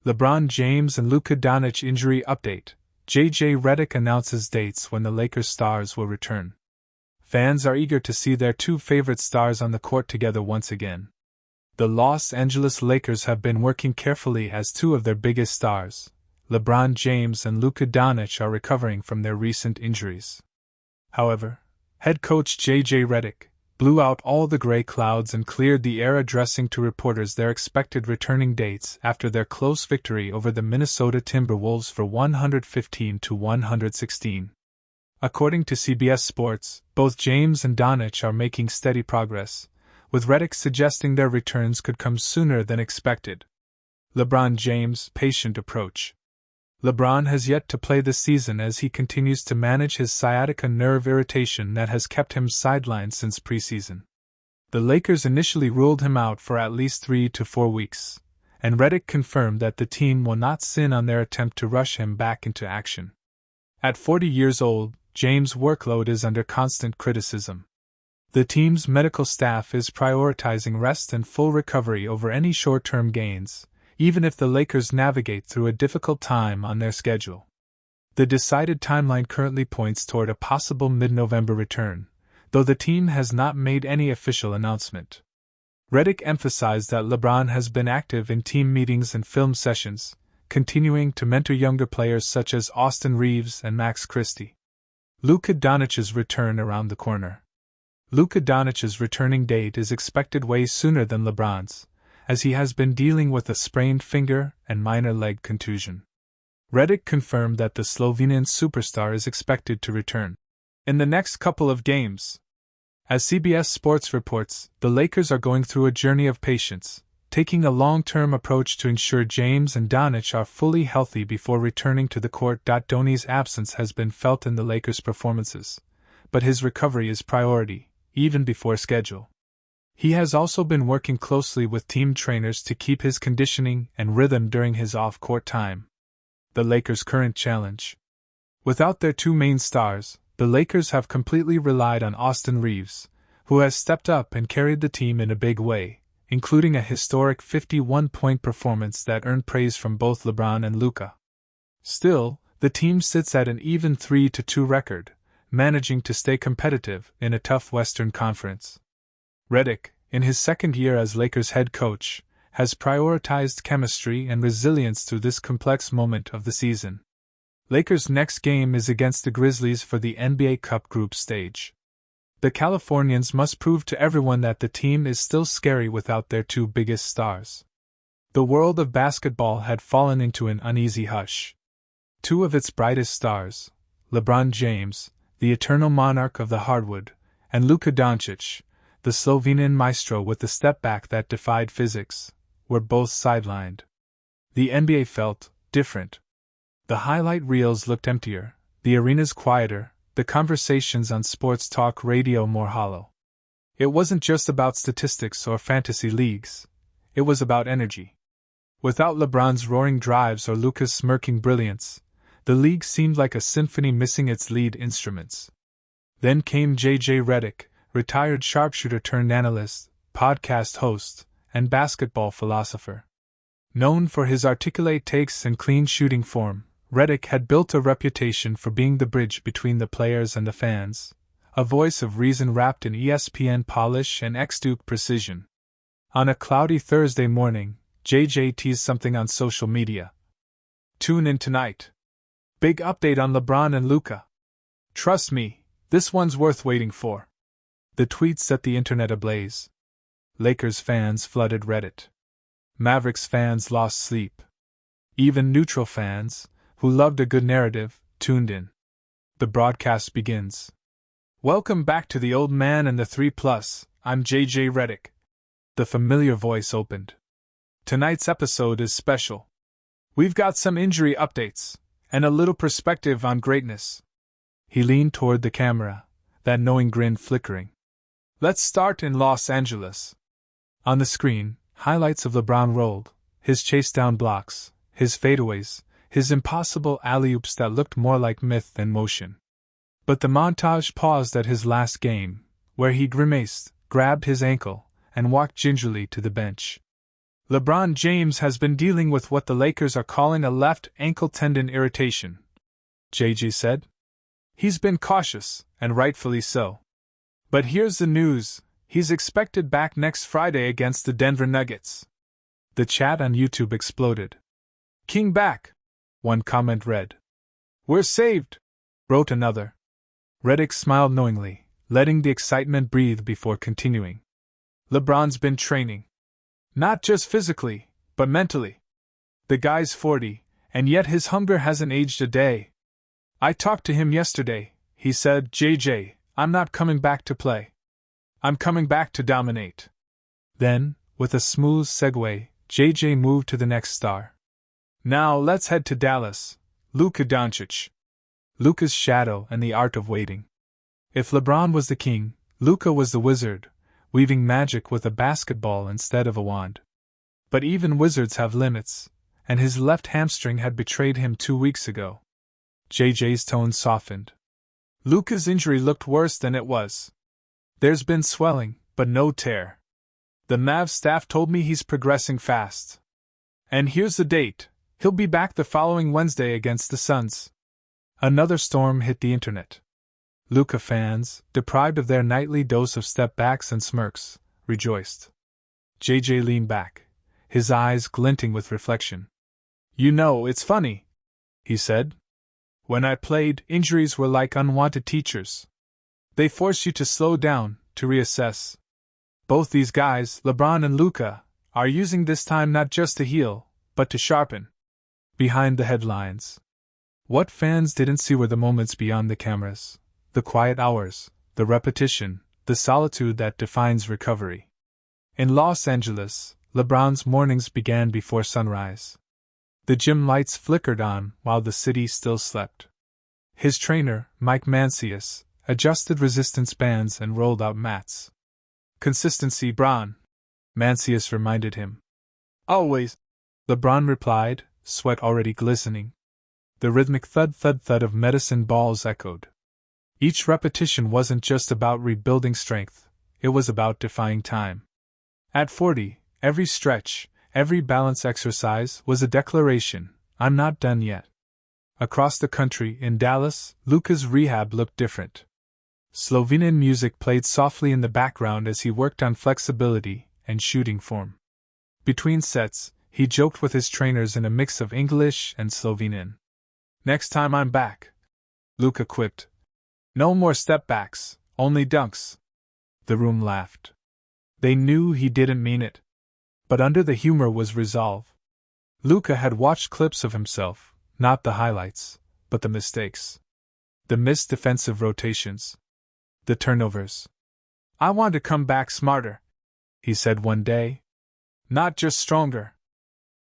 LeBron James and Luka Doncic injury update. JJ Redick announces dates when the Lakers stars will return. Fans are eager to see their two favorite stars on the court together once again. The Los Angeles Lakers have been working carefully as two of their biggest stars, LeBron James and Luka Doncic, are recovering from their recent injuries. However, head coach JJ Redick blew out all the gray clouds and cleared the air, addressing to reporters their expected returning dates after their close victory over the Minnesota Timberwolves for 115-116. According to CBS Sports, both James and Doncic are making steady progress, with Redick suggesting their returns could come sooner than expected. LeBron James' patient approach. LeBron has yet to play this season as he continues to manage his sciatica nerve irritation that has kept him sidelined since preseason. The Lakers initially ruled him out for at least 3 to 4 weeks, and Redick confirmed that the team will not sin on their attempt to rush him back into action. At 40 years old, James' workload is under constant criticism. The team's medical staff is prioritizing rest and full recovery over any short-term gains, even if the Lakers navigate through a difficult time on their schedule. The decided timeline currently points toward a possible mid-November return, though the team has not made any official announcement. Redick emphasized that LeBron has been active in team meetings and film sessions, continuing to mentor younger players such as Austin Reeves and Max Christie. Luka Doncic's return around the corner. Luka Doncic's returning date is expected way sooner than LeBron's, as he has been dealing with a sprained finger and minor leg contusion. Redick confirmed that the Slovenian superstar is expected to return in the next couple of games. As CBS Sports reports, the Lakers are going through a journey of patience, taking a long-term approach to ensure James and Doncic are fully healthy before returning to the court. Doncic's absence has been felt in the Lakers' performances, but his recovery is priority, even before schedule. He has also been working closely with team trainers to keep his conditioning and rhythm during his off-court time. The Lakers' current challenge. Without their two main stars, the Lakers have completely relied on Austin Reeves, who has stepped up and carried the team in a big way, including a historic 51-point performance that earned praise from both LeBron and Luka. Still, the team sits at an even 3-2 record, managing to stay competitive in a tough Western Conference. Redick, in his second year as Lakers head coach, has prioritized chemistry and resilience through this complex moment of the season. Lakers' next game is against the Grizzlies for the NBA Cup group stage. The Californians must prove to everyone that the team is still scary without their two biggest stars. The world of basketball had fallen into an uneasy hush. Two of its brightest stars, LeBron James, the eternal monarch of the hardwood, and Luka Doncic, the Slovenian maestro with the step-back that defied physics, were both sidelined. The NBA felt different. The highlight reels looked emptier, the arenas quieter, the conversations on sports talk radio more hollow. It wasn't just about statistics or fantasy leagues, it was about energy. Without LeBron's roaring drives or Luka's smirking brilliance, the league seemed like a symphony missing its lead instruments. Then came JJ Redick, retired sharpshooter turned analyst, podcast host, and basketball philosopher. Known for his articulate takes and clean shooting form, Redick had built a reputation for being the bridge between the players and the fans, a voice of reason wrapped in ESPN polish and ex-Duke precision. On a cloudy Thursday morning, JJ teased something on social media. Tune in tonight. Big update on LeBron and Luka. Trust me, this one's worth waiting for. The tweet set the internet ablaze. Lakers fans flooded Reddit. Mavericks fans lost sleep. Even neutral fans, who loved a good narrative, tuned in. The broadcast begins. Welcome back to the Old Man and the 3+. I'm JJ Redick. The familiar voice opened. Tonight's episode is special. We've got some injury updates, and a little perspective on greatness. He leaned toward the camera, that knowing grin flickering. Let's start in Los Angeles. On the screen, highlights of LeBron rolled, his chase-down blocks, his fadeaways, his impossible alley-oops that looked more like myth than motion. But the montage paused at his last game, where he grimaced, grabbed his ankle, and walked gingerly to the bench. LeBron James has been dealing with what the Lakers are calling a left ankle tendon irritation, JJ said. He's been cautious, and rightfully so. But here's the news, he's expected back next Friday against the Denver Nuggets. The chat on YouTube exploded. King back, one comment read. We're saved, wrote another. Redick smiled knowingly, letting the excitement breathe before continuing. LeBron's been training. Not just physically, but mentally. The guy's 40, and yet his hunger hasn't aged a day. I talked to him yesterday, he said, JJ, I'm not coming back to play. I'm coming back to dominate. Then, with a smooth segue, JJ moved to the next star. Now let's head to Dallas, Luka Doncic. Luka's shadow and the art of waiting. If LeBron was the king, Luka was the wizard, weaving magic with a basketball instead of a wand. But even wizards have limits, and his left hamstring had betrayed him 2 weeks ago. JJ's tone softened. Luka's injury looked worse than it was. There's been swelling, but no tear. The Mavs staff told me he's progressing fast. And here's the date, he'll be back the following Wednesday against the Suns. Another storm hit the internet. Luka fans, deprived of their nightly dose of step-backs and smirks, rejoiced. JJ leaned back, his eyes glinting with reflection. You know, it's funny, he said. When I played, injuries were like unwanted teachers. They force you to slow down, to reassess. Both these guys, LeBron and Luka, are using this time not just to heal, but to sharpen. Behind the headlines. What fans didn't see were the moments beyond the cameras, the quiet hours, the repetition, the solitude that defines recovery. In Los Angeles, LeBron's mornings began before sunrise. The gym lights flickered on while the city still slept. His trainer, Mike Mancius, adjusted resistance bands and rolled out mats. Consistency, Bron, Mancius reminded him. Always, LeBron replied, sweat already glistening. The rhythmic thud-thud-thud of medicine balls echoed. Each repetition wasn't just about rebuilding strength, it was about defying time. At 40, every stretch, every balance exercise was a declaration, I'm not done yet. Across the country, in Dallas, Luka's rehab looked different. Slovenian music played softly in the background as he worked on flexibility and shooting form. Between sets, he joked with his trainers in a mix of English and Slovenian. Next time I'm back, Luka quipped. No more step-backs, only dunks. The room laughed. They knew he didn't mean it. But under the humor was resolve. Luka had watched clips of himself, not the highlights, but the mistakes. The missed defensive rotations. The turnovers. I want to come back smarter, he said one day. Not just stronger.